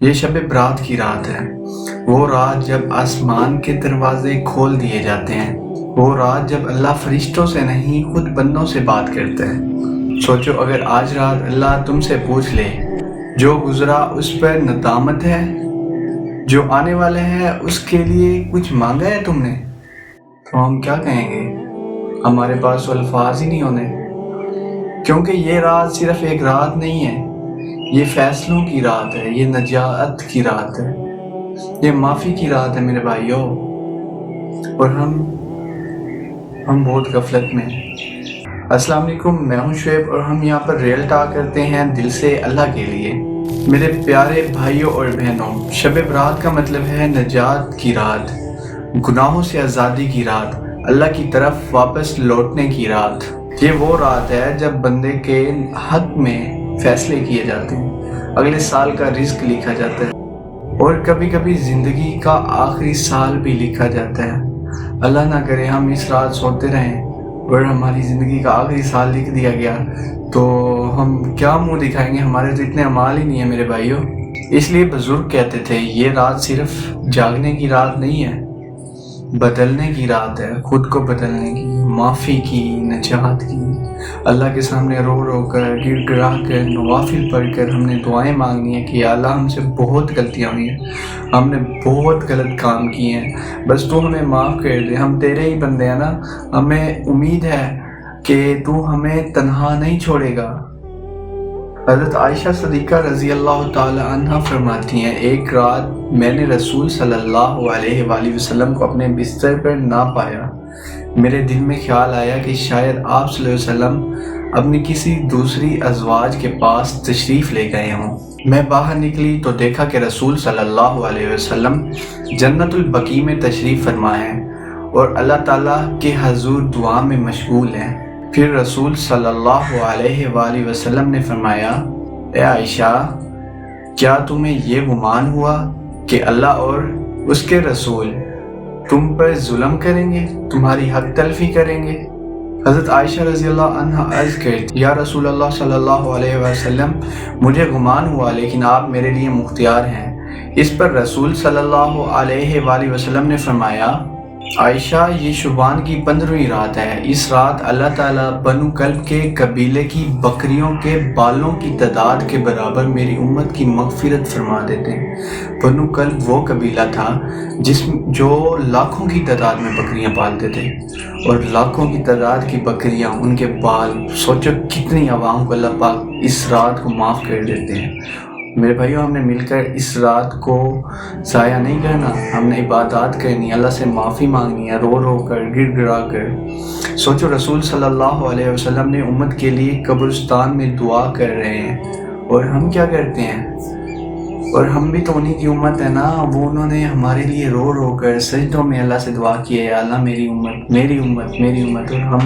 یہ شب برات کی رات ہے، وہ رات جب آسمان کے دروازے کھول دیے جاتے ہیں، وہ رات جب اللہ فرشتوں سے نہیں خود بندوں سے بات کرتے ہیں۔ سوچو اگر آج رات اللہ تم سے پوچھ لے جو گزرا اس پر ندامت ہے، جو آنے والے ہیں اس کے لیے کچھ مانگا ہے تم نے، تو ہم کیا کہیں گے؟ ہمارے پاس تو الفاظ ہی نہیں ہونے، کیونکہ یہ رات صرف ایک رات نہیں ہے، یہ فیصلوں کی رات ہے، یہ نجات کی رات ہے، یہ معافی کی رات ہے میرے بھائیوں۔ اور ہم بہت غفلت میں ہیں۔ السلام علیکم، میں ہوں شعیب اور ہم یہاں پر ریئل ٹاک کرتے ہیں دل سے اللہ کے لیے۔ میرے پیارے بھائیوں اور بہنوں، شب برات کا مطلب ہے نجات کی رات، گناہوں سے آزادی کی رات، اللہ کی طرف واپس لوٹنے کی رات۔ یہ وہ رات ہے جب بندے کے حق میں فیصلے کیے جاتے ہیں، اگلے سال کا رزق لکھا جاتا ہے اور کبھی کبھی زندگی کا آخری سال بھی لکھا جاتا ہے۔ اللہ نہ کرے ہم اس رات سوتے رہیں اور ہماری زندگی کا آخری سال لکھ دیا گیا تو ہم کیا منہ دکھائیں گے؟ ہمارے تو اتنے اعمال ہی نہیں ہیں میرے بھائیوں۔ اس لیے بزرگ کہتے تھے یہ رات صرف جاگنے کی رات نہیں ہے، بدلنے کی رات ہے، خود کو بدلنے کی، معافی کی، نجات کی۔ اللہ کے سامنے رو رو کر، گر گرا کر، نوافل پڑھ کر ہم نے دعائیں مانگنی ہے کہ یا اللہ ہم سے بہت غلطیاں ہوئی ہیں، ہم نے بہت غلط کام کیے ہیں، بس تو ہمیں معاف کر دے، ہم تیرے ہی بندے ہیں نا، ہمیں امید ہے کہ تو ہمیں تنہا نہیں چھوڑے گا۔ حضرت عائشہ صدیقہ رضی اللہ تعالی عنہ فرماتی ہیں، ایک رات میں نے رسول صلی اللہ علیہ وآلہ وسلم کو اپنے بستر پر نہ پایا۔ میرے دل میں خیال آیا کہ شاید آپ صلی اللہ علیہ وسلم اپنی کسی دوسری ازواج کے پاس تشریف لے گئے ہوں۔ میں باہر نکلی تو دیکھا کہ رسول صلی اللہ علیہ وسلم جنت البقیع میں تشریف فرما ہیں اور اللہ تعالیٰ کے حضور دعا میں مشغول ہیں۔ پھر رسول صلی اللہ علیہ وآلہ وسلم نے فرمایا، اے عائشہ، کیا تمہیں یہ گمان ہوا کہ اللہ اور اس کے رسول تم پر ظلم کریں گے، تمہاری حق تلفی کریں گے؟ حضرت عائشہ رضی اللہ عنہ عرض کرتی، یا رسول اللہ صلی اللہ علیہ وسلم، مجھے گمان ہوا لیکن آپ میرے لیے مختار ہیں۔ اس پر رسول صلی اللہ علیہ وآلہ وسلم نے فرمایا، عائشہ، یہ شعبان کی 15ویں رات ہے۔ اس رات اللہ تعالیٰ بنو کلب کے قبیلے کی بکریوں کے بالوں کی تعداد کے برابر میری امت کی مغفرت فرما دیتے ہیں۔ بنو کلب وہ قبیلہ تھا جو لاکھوں کی تعداد میں بکریاں پالتے تھے، اور لاکھوں کی تعداد کی بکریاں، ان کے بال، سوچو کتنی عوام کو اللہ پاک اس رات کو معاف کر دیتے ہیں۔ میرے بھائیوں، ہم نے مل کر اس رات کو ضائع نہیں کرنا، ہم نے عبادات کرنی، اللہ سے معافی مانگنی ہے، رو رو کر، گر گرا کر۔ سوچو رسول صلی اللہ علیہ وسلم نے امت کے لیے قبرستان میں دعا کر رہے ہیں اور ہم کیا کرتے ہیں؟ اور ہم بھی تو انہی کی امت ہے نا، وہ انہوں نے ہمارے لیے رو رو کر سجدوں میں اللہ سے دعا کی ہے، یا اللہ میری امت، میری امت، میری امت، اور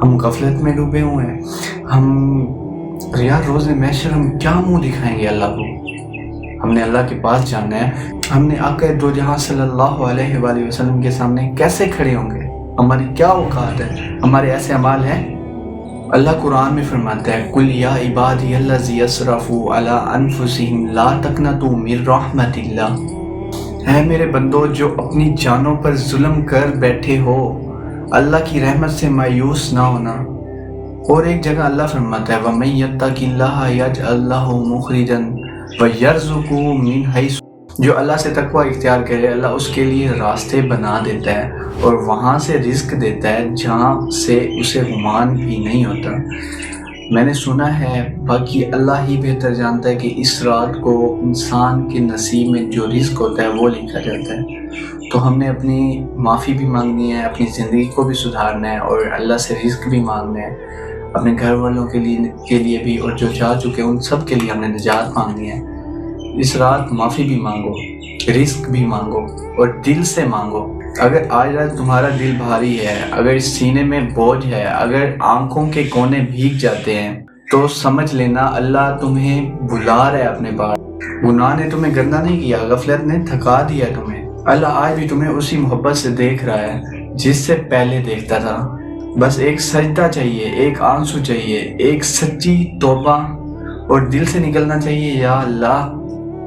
ہم غفلت میں ڈوبے ہوئے ہیں۔ ہم یار روز محشر ہم کیا منہ دکھائیں گے اللہ کو؟ ہم نے اللہ کے پاس جانا ہے، ہم نے آقا دو جہاں صلی اللہ علیہ وآلہ وسلم کے سامنے کیسے کھڑے ہوں گے؟ ہماری کیا اوقات ہے؟ ہمارے ایسے اعمال ہیں؟ اللہ قرآن میں فرماتا ہے، قُلْ يَا عِبَادِيَ الَّذِينَ أَسْرَفُوا عَلَىٰ أَنفُسِهِمْ لَا تَقْنَطُوا مِن رَحْمَتِ اللَّهِ۔ اے میرے بندو جو اپنی جانوں پر ظلم کر بیٹھے ہو، اللہ کی رحمت سے مایوس نہ ہونا۔ اور ایک جگہ اللہ فرماتا ہے، وَمَن يَتَّقِ اللَّهَ يَجْعَل لَّهُ مُخْرَجًا وَيَرْزُقْهُ مِنْ حَيْثُ، جو اللہ سے تقوی اختیار کرے اللہ اس کے لیے راستے بنا دیتا ہے اور وہاں سے رزق دیتا ہے جہاں سے اسے گمان بھی نہیں ہوتا۔ میں نے سنا ہے، باقی اللہ ہی بہتر جانتا ہے کہ اس رات کو انسان کے نصیب میں جو رزق ہوتا ہے وہ لکھا جاتا ہے۔ تو ہم نے اپنی معافی بھی مانگنی ہے، اپنی زندگی کو بھی سدھارنا ہے اور اللہ سے رزق بھی مانگنا ہے، اپنے گھر والوں کے لیے بھی، اور جو جا چکے ان سب کے لیے ہم نے نجات مانگنی ہے۔ اس رات معافی بھی مانگو، رزق بھی مانگو اور دل سے مانگو۔ اگر آج رات تمہارا دل بھاری ہے، اگر سینے میں بوجھ ہے، اگر آنکھوں کے کونے بھیگ جاتے ہیں، تو سمجھ لینا اللہ تمہیں بلا رہا ہے اپنے پاس۔ گناہ نے تمہیں گندا نہیں کیا، غفلت نے تھکا دیا تمہیں۔ اللہ آج بھی تمہیں اسی محبت سے دیکھ رہا ہے جس سے پہلے دیکھتا تھا۔ بس ایک سجدہ چاہیے، ایک آنسو چاہیے، ایک سچی توبہ، اور دل سے نکلنا چاہیے، یا اللہ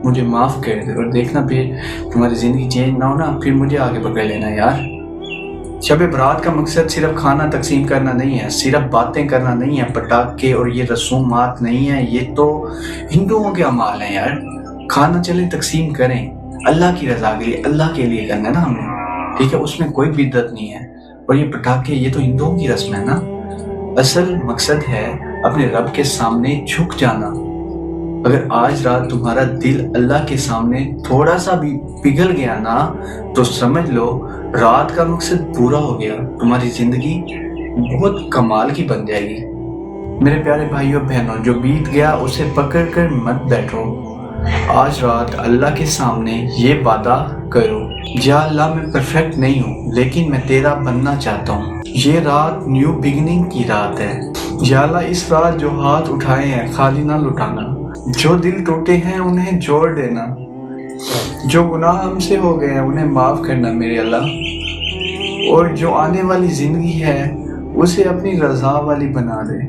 مجھے معاف کر دے، اور دیکھنا پھر تمہاری زندگی چینج نہ ہونا، پھر مجھے آگے پکڑ لینا یار۔ شب برات کا مقصد صرف کھانا تقسیم کرنا نہیں ہے، صرف باتیں کرنا نہیں ہے، پٹاخے اور یہ رسومات نہیں ہیں، یہ تو ہندوؤں کے اعمال ہیں یار۔ کھانا چلے تقسیم کریں، اللہ کی رضا کے لیے، اللہ کے لیے کرنا ہے نا ہم نے، ٹھیک ہے، اس میں کوئی بدعت نہیں ہے۔ اور یہ پٹاخے یہ تو ہندوؤں کی رسم ہے نا۔ اصل مقصد ہے اپنے رب کے سامنے جھک جانا۔ اگر آج رات تمہارا دل اللہ کے سامنے تھوڑا سا بھی پگھل گیا نا، تو سمجھ لو رات کا مقصد پورا ہو گیا، تمہاری زندگی بہت کمال کی بن جائے گی۔ میرے پیارے بھائیوں بہنوں، جو بیت گیا اسے پکڑ کر مت بیٹھو، آج رات اللہ کے سامنے یہ وعدہ کرو، یا اللہ میں پرفیکٹ نہیں ہوں لیکن میں تیرا بننا چاہتا ہوں۔ یہ رات نیو بگننگ کی رات ہے، یا اللہ اس رات جو ہاتھ اٹھائے ہیں خالی نہ لٹانا، جو دل ٹوٹے ہیں انہیں جوڑ دینا، جو گناہ ہم سے ہو گئے ہیں انہیں معاف کرنا میرے اللہ، اور جو آنے والی زندگی ہے اسے اپنی رضا والی بنا دے،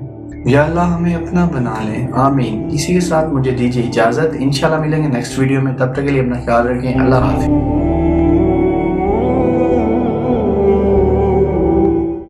یا اللہ ہمیں اپنا بنا لے، آمین۔ اسی کے ساتھ مجھے دیجیے اجازت، انشاءاللہ ملیں گے نیکسٹ ویڈیو میں، تب تک کے لیے اپنا خیال رکھیں، اللہ حافظ۔